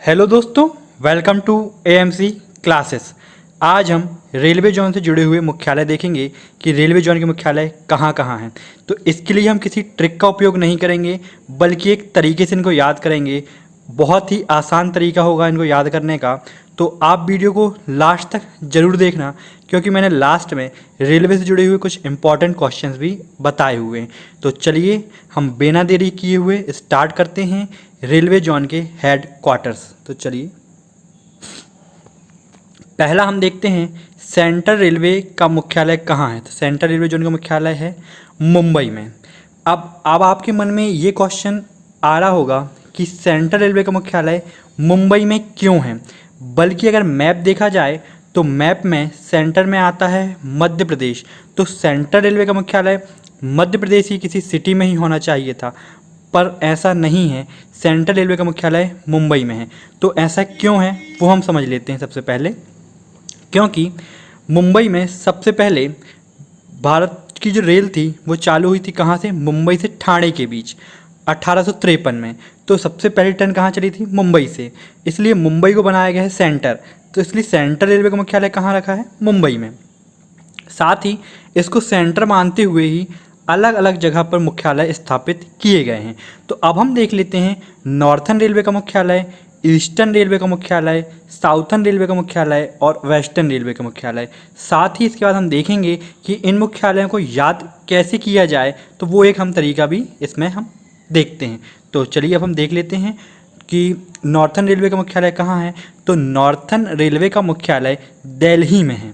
Hello दोस्तों, welcome to AMC classes. आज हम रेलवे जोन से जुड़े हुए मुख्यालय देखेंगे कि रेलवे जोन के मुख्यालय कहाँ कहाँ हैं। तो इसके लिए हम किसी ट्रिक का उपयोग नहीं करेंगे, बल्कि एक तरीके से इनको याद करेंगे। बहुत ही आसान तरीका होगा इनको याद करने का। तो आप वीडियो को लास्ट तक ज़रूर देखना, क्योंकि मैंने लास्ट में रेलवे से जुड़े हुए कुछ इंपॉर्टेंट क्वेश्चंस भी बताए हुए हैं। तो चलिए हम बिना देरी किए हुए स्टार्ट करते हैं रेलवे जोन के हेड क्वार्टर्स। तो चलिए पहला हम देखते हैं सेंट्रल रेलवे का मुख्यालय कहाँ है। तो सेंट्रल रेलवे जोन का मुख्यालय है मुंबई में। अब आपके मन में ये क्वेश्चन आ रहा होगा कि सेंट्रल रेलवे का मुख्यालय मुंबई में क्यों है। बल्कि अगर मैप देखा जाए तो मैप में सेंटर में आता है मध्य प्रदेश। तो सेंट्रल रेलवे का मुख्यालय मध्य प्रदेश की किसी सिटी में ही होना चाहिए था, पर ऐसा नहीं है। सेंट्रल रेलवे का मुख्यालय मुंबई में है। तो ऐसा क्यों है वो हम समझ लेते हैं सबसे पहले। क्योंकि मुंबई में सबसे पहले भारत की जो रेल थी वो चालू हुई थी कहाँ से, मुंबई से ठाणे के बीच 1853 में। तो सबसे पहली ट्रेन कहाँ चली थी, मुंबई से। इसलिए मुंबई को बनाया गया है सेंटर। तो इसलिए सेंट्रल रेलवे का मुख्यालय कहाँ रखा है, मुंबई में। साथ ही इसको सेंटर मानते हुए ही अलग अलग जगह पर मुख्यालय स्थापित किए गए हैं। तो अब हम देख लेते हैं नॉर्थन रेलवे का मुख्यालय, ईस्टर्न रेलवे का मुख्यालय, साउथर्न रेलवे का मुख्यालय और वेस्टर्न रेलवे का मुख्यालय। साथ ही इसके बाद हम देखेंगे कि इन मुख्यालयों को याद कैसे किया जाए, तो वो एक हम तरीका भी इसमें हम देखते हैं। तो चलिए अब हम देख लेते हैं कि नॉर्थन रेलवे का मुख्यालय कहाँ है। तो नॉर्थन रेलवे का मुख्यालय दिल्ली में है।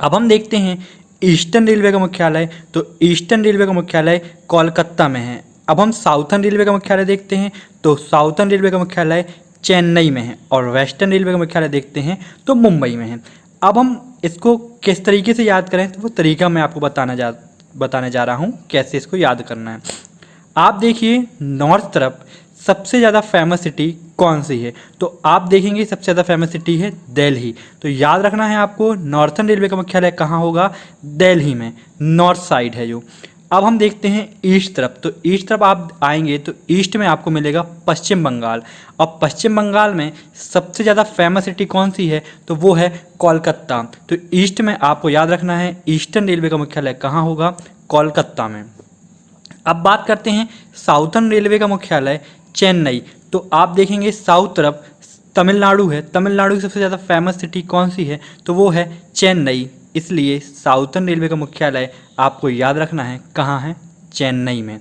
अब हम देखते हैं ईस्टर्न रेलवे का मुख्यालय। तो ईस्टर्न रेलवे का मुख्यालय कोलकाता में है। अब हम साउथर्न रेलवे का मुख्यालय देखते हैं। तो साउथर्न रेलवे का मुख्यालय चेन्नई में है। और वेस्टर्न रेलवे का मुख्यालय देखते हैं तो मुंबई में है। अब हम इसको किस तरीके से याद करें, तो वो तरीका मैं आपको बताने जा रहा हूँ कैसे इसको याद करना है। आप देखिए नॉर्थ तरफ सबसे ज़्यादा फेमस सिटी कौन सी है। तो आप देखेंगे सबसे ज़्यादा फेमस सिटी है दिल्ली। तो याद रखना है आपको, नॉर्थन रेलवे का मुख्यालय कहाँ होगा, दिल्ली में, नॉर्थ साइड है जो। अब हम देखते हैं ईस्ट तरफ। तो ईस्ट तरफ आप आएंगे तो ईस्ट में आपको मिलेगा पश्चिम बंगाल। और पश्चिम बंगाल में सबसे ज़्यादा फेमस सिटी कौन सी है, तो वो है कोलकाता। तो ईस्ट में आपको याद रखना है ईस्टर्न रेलवे का मुख्यालय कहाँ होगा, कोलकाता में। अब बात करते हैं साउथर्न रेलवे का मुख्यालय चेन्नई। तो आप देखेंगे साउथ तरफ तमिलनाडु है। तमिलनाडु की सबसे ज़्यादा फेमस सिटी कौन सी है, तो वो है चेन्नई। इसलिए साउथर्न रेलवे का मुख्यालय आपको याद रखना है कहाँ है, चेन्नई में।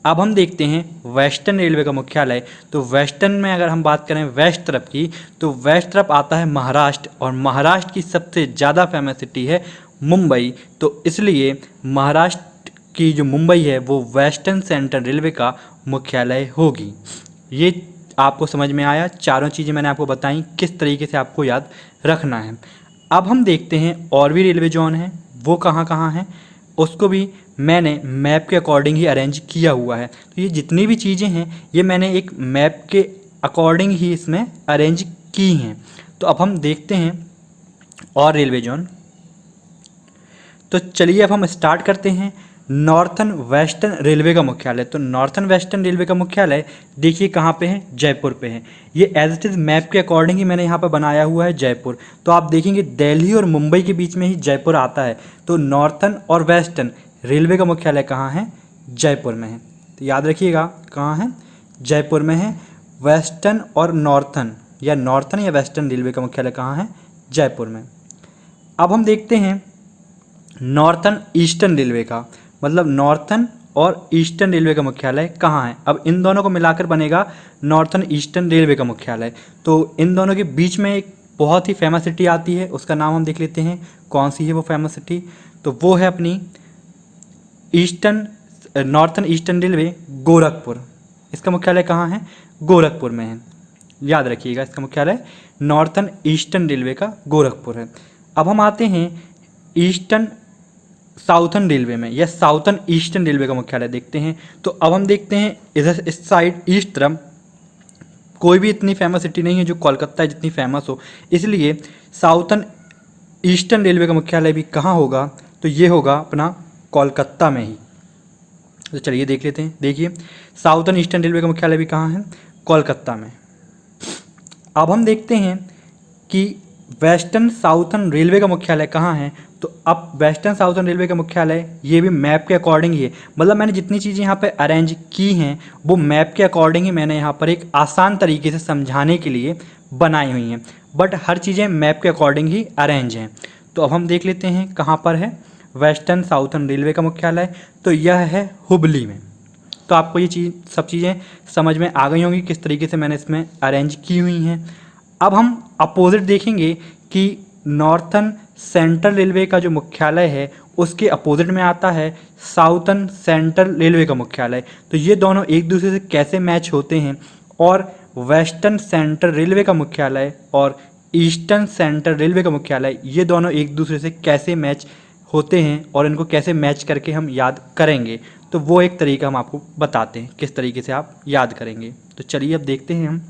अब हम देखते हैं वेस्टर्न रेलवे का मुख्यालय। तो वेस्टर्न में अगर हम बात करें वेस्ट तरफ की, तो वेस्ट तरफ आता है महाराष्ट्र। और महाराष्ट्र की सबसे ज़्यादा फेमस सिटी है मुंबई। तो इसलिए महाराष्ट्र की जो मुंबई है वो वेस्टर्न सेंट्रल रेलवे का मुख्यालय होगी। ये आपको समझ में आया, चारों चीज़ें मैंने आपको बताई किस तरीके से आपको याद रखना है। अब हम देखते हैं और भी रेलवे जोन हैं वो कहाँ कहाँ हैं, उसको भी मैंने मैप के अकॉर्डिंग ही अरेंज किया हुआ है। तो ये जितनी भी चीज़ें हैं ये मैंने एक मैप के अकॉर्डिंग ही इसमें अरेंज की हैं। तो अब हम देखते हैं और रेलवे जोन। तो चलिए अब हम स्टार्ट करते हैं नॉर्थन वेस्टर्न रेलवे का मुख्यालय। तो नॉर्थन वेस्टर्न रेलवे का मुख्यालय देखिए कहाँ पे है, जयपुर पे है। ये एज इट इज़ मैप के अकॉर्डिंग ही मैंने यहाँ पर बनाया हुआ है जयपुर। तो आप देखेंगे दिल्ली और मुंबई के बीच में ही जयपुर आता है। तो नॉर्थन और वेस्टर्न रेलवे का मुख्यालय कहाँ है, जयपुर में है। तो याद रखिएगा कहाँ है, जयपुर में है। वेस्टर्न और नॉर्थन या वेस्टर्न रेलवे का मुख्यालय कहाँ है, जयपुर में। अब हम देखते हैं नॉर्थन ईस्टर्न रेलवे का, मतलब नॉर्थन और ईस्टर्न रेलवे का मुख्यालय कहाँ है। अब इन दोनों को मिलाकर बनेगा नॉर्थन ईस्टर्न रेलवे का मुख्यालय। तो इन दोनों के बीच में एक बहुत ही फेमस सिटी आती है, उसका नाम हम देख लेते हैं कौन सी है वो फेमस सिटी। तो वो है अपनी नॉर्थन ईस्टर्न रेलवे गोरखपुर। इसका मुख्यालय कहाँ है, गोरखपुर में है। याद रखिएगा इसका मुख्यालय नॉर्थन ईस्टर्न रेलवे का गोरखपुर है। अब हम आते हैं ईस्टर्न साउथर्न रेलवे में या साउथर्न ईस्टर्न रेलवे का मुख्यालय देखते हैं। तो अब हम देखते हैं इधर इस साइड ईस्ट तरफ कोई भी इतनी फेमस सिटी नहीं है जो कोलकाता जितनी फेमस हो। इसलिए साउथर्न ईस्टर्न रेलवे का मुख्यालय भी कहाँ होगा, तो ये होगा अपना कोलकाता में ही। तो चलिए देख लेते हैं। देखिए साउथर्न ईस्टर्न रेलवे का मुख्यालय भी कहाँ है, कोलकाता में। अब हम देखते हैं कि वेस्टर्न साउथर्न रेलवे का मुख्यालय कहाँ है। तो अब वेस्टर्न साउथर्न रेलवे का मुख्यालय ये भी मैप के अकॉर्डिंग ही है, मतलब मैंने जितनी चीज़ें यहाँ पे अरेंज की हैं वो मैप के अकॉर्डिंग ही मैंने यहाँ पर एक आसान तरीके से समझाने के लिए बनाई हुई हैं, बट हर चीज़ें मैप के अकॉर्डिंग ही अरेंज हैं। तो अब हम देख लेते हैं कहाँ पर है वेस्टर्न साउथर्न रेलवे का मुख्यालय। तो यह है हुबली में। तो आपको ये सब चीज़ें समझ में आ गई होंगी किस तरीके से मैंने इसमें अरेंज की हुई हैं। अब हम अपोजिट देखेंगे कि नॉर्थर्न सेंट्रल रेलवे का जो मुख्यालय है उसके अपोजिट में आता है साउथर्न सेंट्रल रेलवे का मुख्यालय। तो ये दोनों एक दूसरे से कैसे मैच होते हैं और वेस्टर्न सेंट्रल रेलवे का मुख्यालय और ईस्टर्न सेंट्रल रेलवे का मुख्यालय ये दोनों एक दूसरे से कैसे मैच होते हैं और इनको कैसे मैच करके हम याद करेंगे, तो वो एक तरीका हम आपको बताते हैं किस तरीके से आप याद करेंगे। तो चलिए अब देखते हैं हम।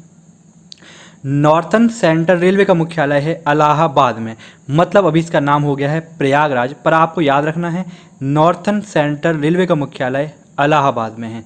नॉर्थर्न सेंट्रल रेलवे का मुख्यालय है इलाहाबाद में, मतलब अभी इसका नाम हो गया है प्रयागराज, पर आपको याद रखना है नॉर्थर्न सेंट्रल रेलवे का मुख्यालय इलाहाबाद में है।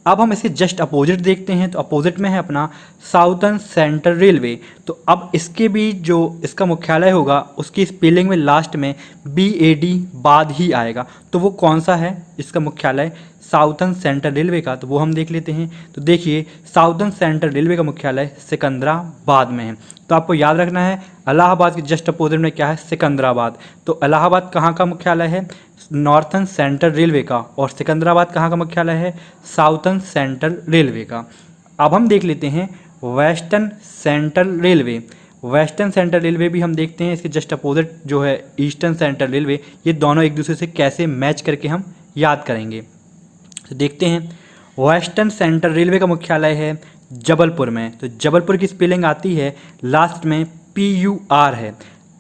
अब हम इसे जस्ट अपोजिट देखते हैं, तो अपोजिट में है अपना साउथर्न सेंट्रल रेलवे। तो अब इसके भी जो इसका मुख्यालय होगा उसकी स्पेलिंग में लास्ट में BAD बाद ही आएगा। तो वो कौन सा है इसका मुख्यालय साउथर्न सेंट्रल रेलवे का, तो वो हम देख लेते हैं। तो देखिए साउथर्न सेंट्रल रेलवे का मुख्यालय सिकंदराबाद में है। तो आपको याद रखना है इलाहाबाद के जस्ट अपोजिट में क्या है सिकंदराबाद। तो इलाहाबाद कहाँ का मुख्यालय है नॉर्थर्न सेंट्रल रेलवे का, और सिकंदराबाद कहाँ का मुख्यालय है साउथर्न सेंट्रल रेलवे का। अब हम देख लेते हैं western central railway. Western central railway भी हम देखते हैं, इसके जस्ट अपोजिट जो है ईस्टर्न सेंट्रल रेलवे। ये दोनों एक दूसरे से कैसे मैच करके हम याद करेंगे, तो देखते हैं। वेस्टर्न सेंट्रल रेलवे का मुख्यालय है जबलपुर में। तो जबलपुर की स्पेलिंग आती है लास्ट में PUR है।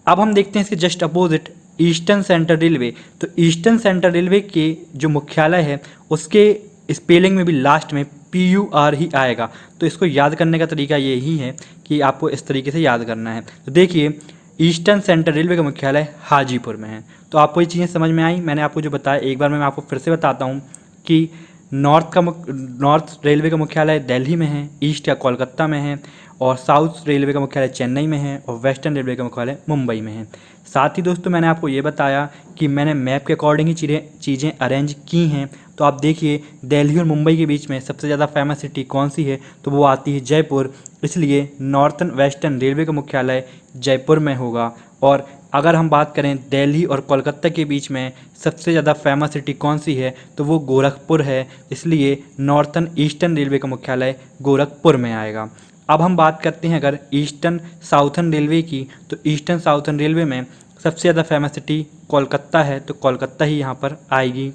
अब हम देखते हैं इसके just opposite eastern central railway. तो ईस्टर्न सेंट्रल रेलवे के जो मुख्यालय है उसके स्पेलिंग में भी लास्ट में PUR ही आएगा। तो इसको याद करने का तरीका यही है कि आपको इस तरीके से याद करना है। तो देखिए ईस्टर्न सेंट्रल रेलवे का मुख्यालय हाजीपुर में है। तो आपको ये चीज़ें समझ में आई, मैंने आपको जो बताया एक बार मैं आपको फिर से बताता हूँ कि नॉर्थ रेलवे का मुख्यालय दिल्ली में है, ईस्ट या कोलकाता में है, और साउथ रेलवे का मुख्यालय चेन्नई में है, और वेस्टर्न रेलवे का मुख्यालय मुंबई में है। साथ ही दोस्तों मैंने आपको ये बताया कि मैंने मैप के अकॉर्डिंग ही चीज़ें अरेंज की हैं। तो आप देखिए दिल्ली और मुंबई के बीच में सबसे ज़्यादा फेमस सिटी कौन सी है, तो वो आती है जयपुर। इसलिए नॉर्थर्न वेस्टर्न रेलवे का मुख्यालय जयपुर में होगा। और अगर हम बात करें दिल्ली और कोलकाता के बीच में सबसे ज़्यादा फेमस सिटी कौन सी है, तो वो गोरखपुर है। इसलिए नॉर्थर्न ईस्टर्न रेलवे का मुख्यालय गोरखपुर में आएगा। अब हम बात करते हैं अगर ईस्टर्न साउथर्न रेलवे की, तो ईस्टर्न साउथर्न रेलवे में सबसे ज़्यादा फेमस सिटी कोलकाता है, तो कोलकाता ही यहाँ पर आएगी।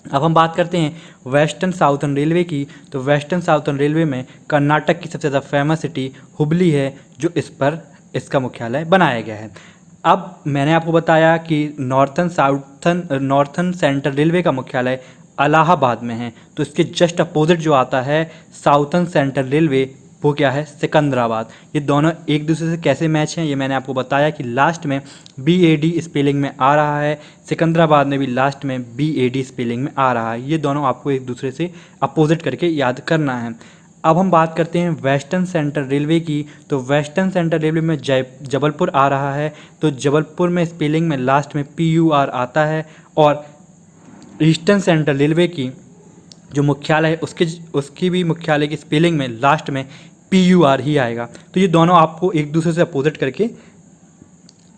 अब हम बात करते हैं वेस्टर्न साउथर्न रेलवे की, तो वेस्टर्न साउथर्न रेलवे में कर्नाटक की सबसे ज़्यादा फेमस सिटी हुबली है, जो इस पर इसका मुख्यालय बनाया गया है। अब मैंने आपको बताया कि नॉर्थर्न सेंट्रल रेलवे का मुख्यालय इलाहाबाद में है। तो इसके जस्ट अपोजिट जो आता है साउथर्न सेंट्रल रेलवे, वो क्या है सिकंदराबाद। ये दोनों एक दूसरे से कैसे मैच हैं ये मैंने आपको बताया कि लास्ट में BAD स्पेलिंग में आ रहा है, सिकंदराबाद में भी लास्ट में BAD स्पेलिंग में आ रहा है। ये दोनों आपको एक दूसरे से अपोजिट करके याद करना है। अब हम बात करते हैं वेस्टर्न सेंट्रल रेलवे की। तो वेस्टर्न सेंट्रल रेलवे में जबलपुर आ रहा है, तो जबलपुर में स्पेलिंग में लास्ट में PUR आता है। और ईस्टर्न सेंट्रल रेलवे की जो मुख्यालय है उसकी भी मुख्यालय की स्पेलिंग में लास्ट में PUR ही आएगा। तो ये दोनों आपको एक दूसरे से अपोजिट करके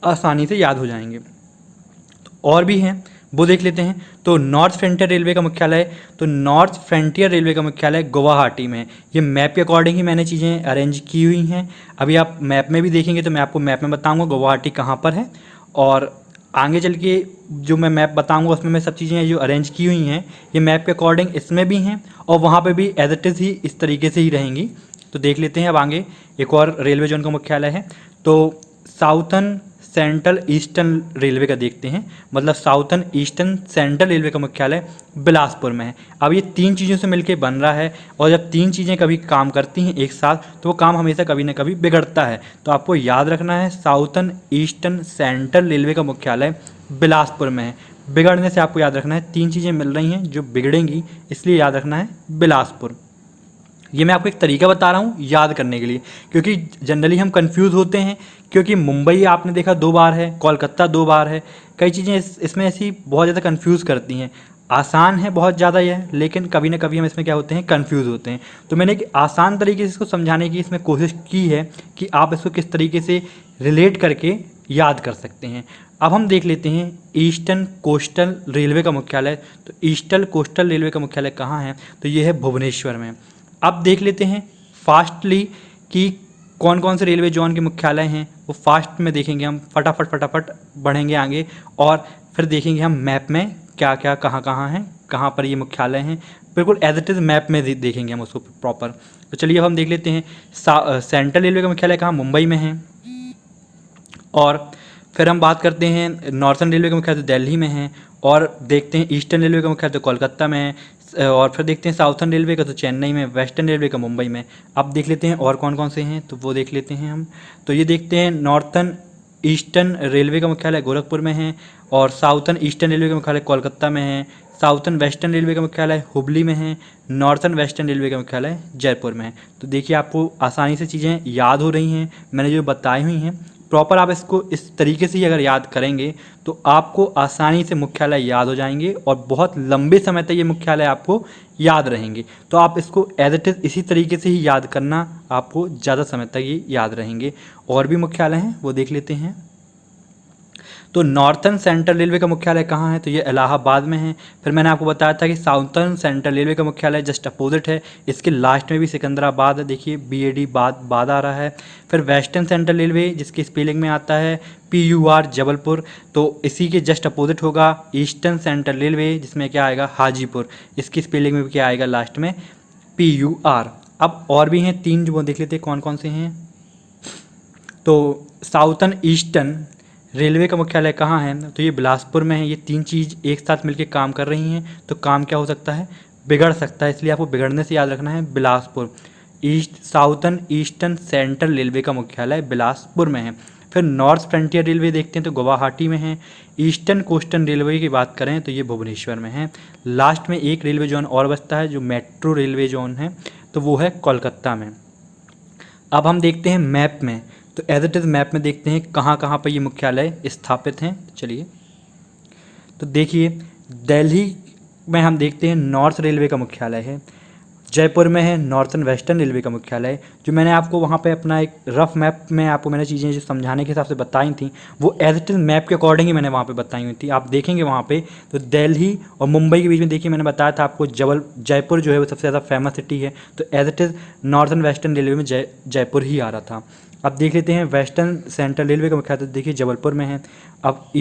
आसानी से याद हो जाएंगे। तो और भी हैं वो देख लेते हैं। तो नॉर्थ फ्रंटियर रेलवे का मुख्यालय, तो नॉर्थ फ्रंटियर रेलवे का मुख्यालय गुवाहाटी में। ये मैप के अकॉर्डिंग ही मैंने चीज़ें अरेंज की हुई हैं। अभी आप मैप में भी देखेंगे तो मैं आपको मैप में बताऊंगा गुवाहाटी कहाँ पर है, और आगे चल के जो मैं मैप बताऊंगा उसमें मैं सब चीज़ें जो अरेंज की हुई हैं ये मैप के अकॉर्डिंग इसमें भी हैं, और वहाँ पर भी एज इट इज़ ही इस तरीके से ही रहेंगी। तो देख लेते हैं अब आगे एक और रेलवे जोन का मुख्यालय है। तो साउथर्न सेंट्रल ईस्टर्न रेलवे का देखते हैं, मतलब साउथर्न ईस्टर्न सेंट्रल रेलवे का मुख्यालय बिलासपुर में है। अब ये तीन चीज़ों से मिलकर बन रहा है, और जब तीन चीज़ें कभी काम करती हैं एक साथ तो वो काम हमेशा कभी ना कभी बिगड़ता है। तो आपको याद रखना है साउथर्न ईस्टर्न सेंट्रल रेलवे का मुख्यालय बिलासपुर में है। बिगड़ने से आपको याद रखना है तीन चीज़ें मिल रही हैं जो बिगड़ेंगी, इसलिए याद रखना है बिलासपुर। ये मैं आपको एक तरीका बता रहा हूँ याद करने के लिए, क्योंकि जनरली हम कंफ्यूज होते हैं, क्योंकि मुंबई आपने देखा 2 बार है, कोलकाता 2 बार है, कई चीज़ें इसमें ऐसी बहुत ज़्यादा कंफ्यूज करती हैं। आसान है बहुत ज़्यादा यह, लेकिन कभी ना कभी हम इसमें क्या होते हैं, कंफ्यूज होते हैं। तो मैंने एक आसान तरीके से इसको समझाने की इसमें कोशिश की है कि आप इसको किस तरीके से रिलेट करके याद कर सकते हैं। अब हम देख लेते हैं ईस्टर्न कोस्टल रेलवे का मुख्यालय। तो ईस्टर्न कोस्टल रेलवे का मुख्यालय कहाँ है, तो ये है भुवनेश्वर में। अब देख लेते हैं फास्टली कि कौन कौन से रेलवे जोन के मुख्यालय हैं, वो फास्ट में देखेंगे हम, फटाफट बढ़ेंगे आगे, और फिर देखेंगे हम मैप में क्या क्या कहाँ कहाँ हैं, कहाँ पर ये मुख्यालय हैं, बिल्कुल एज इट इज़ मैप में देखेंगे हम उसको प्रॉपर। तो चलिए अब हम देख लेते हैं सेंट्रल रेलवे का मुख्यालय कहाँ, मुंबई में है। और फिर हम बात करते हैं नॉर्थर्न रेलवे का मुख्यालय दिल्ली में है, और देखते हैं ईस्टर्न रेलवे का मुख्यालय तो कोलकाता में है, और फिर देखते हैं साउथर्न रेलवे का तो चेन्नई में, वेस्टर्न रेलवे का मुंबई में। अब देख लेते हैं और कौन कौन से हैं, तो वो देख लेते हैं हम। तो ये देखते हैं नॉर्थर्न ईस्टर्न रेलवे का मुख्यालय गोरखपुर में है, और साउथर्न ईस्टर्न रेलवे का मुख्यालय कोलकाता में है, साउथर्न वेस्टर्न रेलवे का मुख्यालय हुबली में है, नॉर्थर्न वेस्टर्न रेलवे का मुख्यालय जयपुर में है। तो देखिए आपको आसानी से चीज़ें याद हो रही हैं, मैंने जो बताई हुई हैं प्रॉपर आप इसको इस तरीके से ही अगर याद करेंगे तो आपको आसानी से मुख्यालय याद हो जाएंगे, और बहुत लंबे समय तक ये मुख्यालय आपको याद रहेंगे। तो आप इसको एज इट इज़ इसी तरीके से ही याद करना, आपको ज़्यादा समय तक ये याद रहेंगे। और भी मुख्यालय हैं वो देख लेते हैं। तो नॉर्थर्न सेंट्रल रेलवे का मुख्यालय कहाँ है, तो ये इलाहाबाद में है। फिर मैंने आपको बताया था कि साउथर्न सेंट्रल रेलवे का मुख्यालय जस्ट अपोजिट है, इसके लास्ट में भी सिकंदराबाद है, देखिए BAD बाद आ रहा है। फिर वेस्टर्न सेंट्रल रेलवे जिसकी स्पेलिंग में आता है PUR जबलपुर, तो इसी के जस्ट अपोजिट होगा ईस्टर्न सेंट्रल रेलवे जिसमें क्या आएगा हाजीपुर, इसकी स्पेलिंग में भी क्या आएगा लास्ट में PUR। अब और भी हैं 3 जो वो देख लेते हैं कौन कौन से हैं। तो साउथर्न ईस्टर्न रेलवे का मुख्यालय कहाँ है, तो ये बिलासपुर में है। ये 3 चीज़ एक साथ मिलकर काम कर रही हैं, तो काम क्या हो सकता है, बिगड़ सकता है, इसलिए आपको बिगड़ने से याद रखना है Bilaspur. Southern eastern central railway का मुख्यालय बिलासपुर में है। फिर नॉर्थ फ्रंटियर रेलवे देखते हैं तो गुवाहाटी में है। ईस्टर्न कोस्टर्न रेलवे की बात करें तो ये भुवनेश्वर में है। लास्ट में एक रेलवे जोन और बचता है जो मेट्रो रेलवे जोन है, तो वो है कोलकाता में। अब हम देखते हैं मैप में, तो एज इट इज़ मैप में देखते हैं कहाँ कहाँ पर ये मुख्यालय स्थापित हैं। चलिए तो देखिए दिल्ली में हम देखते हैं नॉर्थ रेलवे का मुख्यालय है, जयपुर में है नॉर्थर्न वेस्टर्न रेलवे का मुख्यालय। जो मैंने आपको वहाँ पे अपना एक रफ मैप में आपको मैंने चीज़ें जो समझाने के हिसाब से बताई थी वो एज इट इज़ मैप के अकॉर्डिंग ही मैंने वहाँ पे बताई हुई थी। आप देखेंगे वहाँ पे तो दिल्ली और मुंबई के बीच में देखिए मैंने बताया था आपको जयपुर जो है वो सबसे ज़्यादा फेमस सिटी है, तो as it is northern western railway में जयपुर ही आ रहा था। अब देख लेते हैं वेस्टर्न सेंट्रल रेलवे का मुख्यालय, तो देखिए जबलपुर में है। अब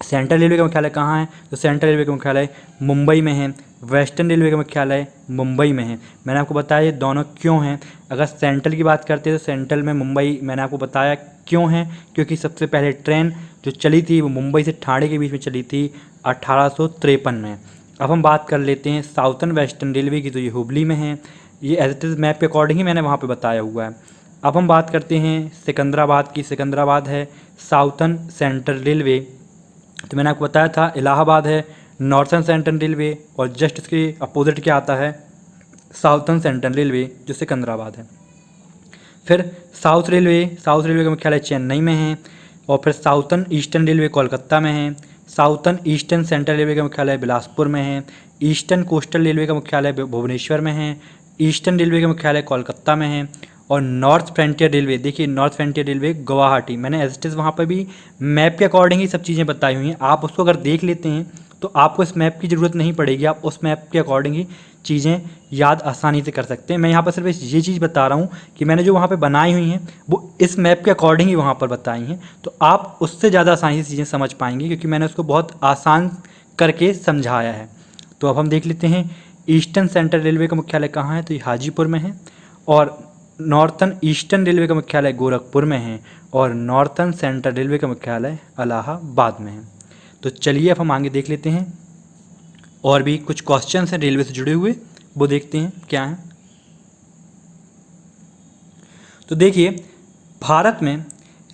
सेंट्रल रेलवे का मुख्यालय कहाँ है, तो सेंट्रल रेलवे का मुख्यालय मुंबई में है। वेस्टर्न रेलवे का मुख्यालय मुंबई में है। मैंने आपको बताया ये दोनों क्यों हैं। अगर सेंट्रल की बात करते हैं तो सेंट्रल में मुंबई, मैंने आपको बताया क्यों है, क्योंकि सबसे पहले ट्रेन जो चली थी वो मुंबई से ठाणे के बीच में चली थी 1853 में। अब हम बात कर लेते हैं साउथर्न वेस्टर्न रेलवे की, तो ये हुबली में है। ये एज इट इज़ मैप के अकॉर्डिंग ही मैंने वहाँ पे बताया हुआ है। अब हम बात करते हैं सिकंदराबाद की, सिकंदराबाद है साउथर्न सेंट्रल रेलवे, तो मैंने आपको बताया था इलाहाबाद है नॉर्थर्न सेंट्रल रेलवे, और जस्ट इसके अपोजिट क्या आता है साउथर्न सेंट्रल रेलवे जो सिकंदराबाद है। फिर साउथ रेलवे का मुख्यालय चेन्नई में है, और फिर साउथर्न ईस्टर्न रेलवे कोलकाता में है। साउथर्न ईस्टर्न सेंट्रल रेलवे का मुख्यालय बिलासपुर में है। ईस्टर्न कोस्टल रेलवे का मुख्यालय भुवनेश्वर में है। ईस्टर्न रेलवे का मुख्यालय कोलकाता में है। और नॉर्थ फ्रंटियर रेलवे, देखिए नॉर्थ फ्रंटियर रेलवे गुवाहाटी, मैंने एज इट इज़ वहाँ पर भी मैप के अकॉर्डिंग ही सब चीज़ें बताई हुई हैं। आप उसको अगर देख लेते हैं तो आपको इस मैप की ज़रूरत नहीं पड़ेगी, आप उस मैप के अकॉर्डिंग ही चीज़ें याद आसानी से कर सकते हैं। मैं यहाँ पर सिर्फ ये चीज़ बता रहा हूँ कि मैंने जो वहाँ पे बनाई हुई हैं वो इस मैप के अकॉर्डिंग ही वहाँ पर बताई हैं, तो आप उससे ज़्यादा आसानी से चीज़ें समझ पाएंगे क्योंकि मैंने उसको बहुत आसान करके समझाया है। तो अब हम देख लेते हैं ईस्टर्न सेंट्रल रेलवे का मुख्यालय कहाँ है, तो ये हाजीपुर में है। और नॉर्थर्न ईस्टर्न रेलवे का मुख्यालय गोरखपुर में है। और नॉर्थर्न सेंट्रल रेलवे का मुख्यालय इलाहाबाद में है। तो चलिए अब हम आगे देख लेते हैं, और भी कुछ क्वेश्चन हैं रेलवे से जुड़े हुए, वो देखते हैं क्या हैं। तो देखिए भारत में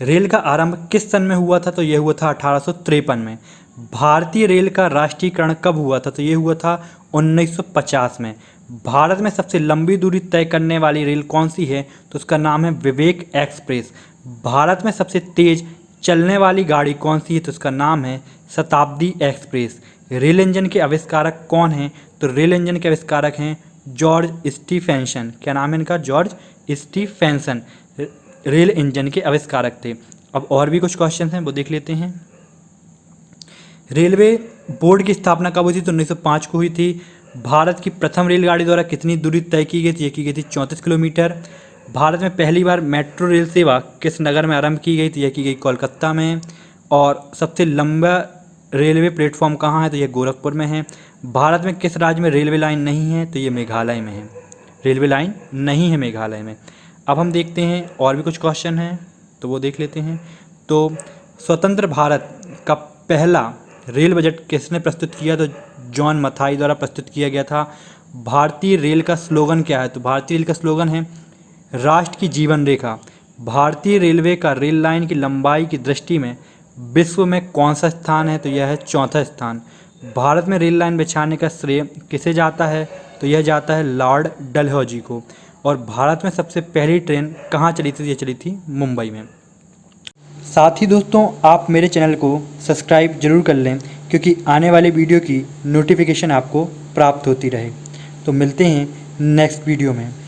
रेल का आरंभ किस सन में हुआ था, तो यह हुआ था 1853 में। भारतीय रेल का राष्ट्रीयकरण कब हुआ था, तो ये हुआ था 1950 में। भारत में सबसे लंबी दूरी तय करने वाली रेल कौन सी है? तो उसका नाम है विवेक एक्सप्रेस। भारत में सबसे तेज चलने वाली गाड़ी कौन सी है? तो उसका नाम है शताब्दी एक्सप्रेस। रेल इंजन के आविष्कारक कौन हैं? तो रेल इंजन के आविष्कारक हैं जॉर्ज स्टीफेंसन। क्या नाम है इनका? जॉर्ज स्टीफेंसन रेल इंजन के आविष्कारक थे। अब और भी कुछ क्वेश्चन हैं, वो देख लेते हैं। रेलवे बोर्ड की स्थापना कब हुई थी? तो 1905 को हुई थी। भारत की प्रथम रेलगाड़ी द्वारा कितनी दूरी तय की गई थी? ये की गई थी 34 किलोमीटर। भारत में पहली बार मेट्रो रेल सेवा किस नगर में आरंभ की गई थी? यह की गई कोलकाता में। और सबसे लंबा रेलवे प्लेटफॉर्म कहाँ है? तो यह गोरखपुर में है। भारत में किस राज्य में रेलवे लाइन नहीं है? तो ये मेघालय में है। रेलवे लाइन नहीं है मेघालय में। अब हम देखते हैं और भी कुछ क्वेश्चन हैं, तो वो देख लेते हैं। तो स्वतंत्र भारत का पहला रेल बजट किसने प्रस्तुत किया? तो जॉन मथाई द्वारा प्रस्तुत किया गया था। भारतीय रेल का स्लोगन क्या है? तो भारतीय रेल का स्लोगन है राष्ट्र की जीवन रेखा। भारतीय रेलवे का रेल लाइन की लंबाई की दृष्टि में विश्व में कौन सा स्थान है? तो यह है चौथा स्थान। भारत में रेल लाइन बिछाने का श्रेय किसे जाता है? तो यह जाता है लॉर्ड डलहौजी को। और भारत में सबसे पहली ट्रेन कहाँ चली थी? ये चली थी मुंबई में। साथ ही दोस्तों, आप मेरे चैनल को सब्सक्राइब जरूर कर लें, क्योंकि आने वाले वीडियो की नोटिफिकेशन आपको प्राप्त होती रहे। तो मिलते हैं नेक्स्ट वीडियो में।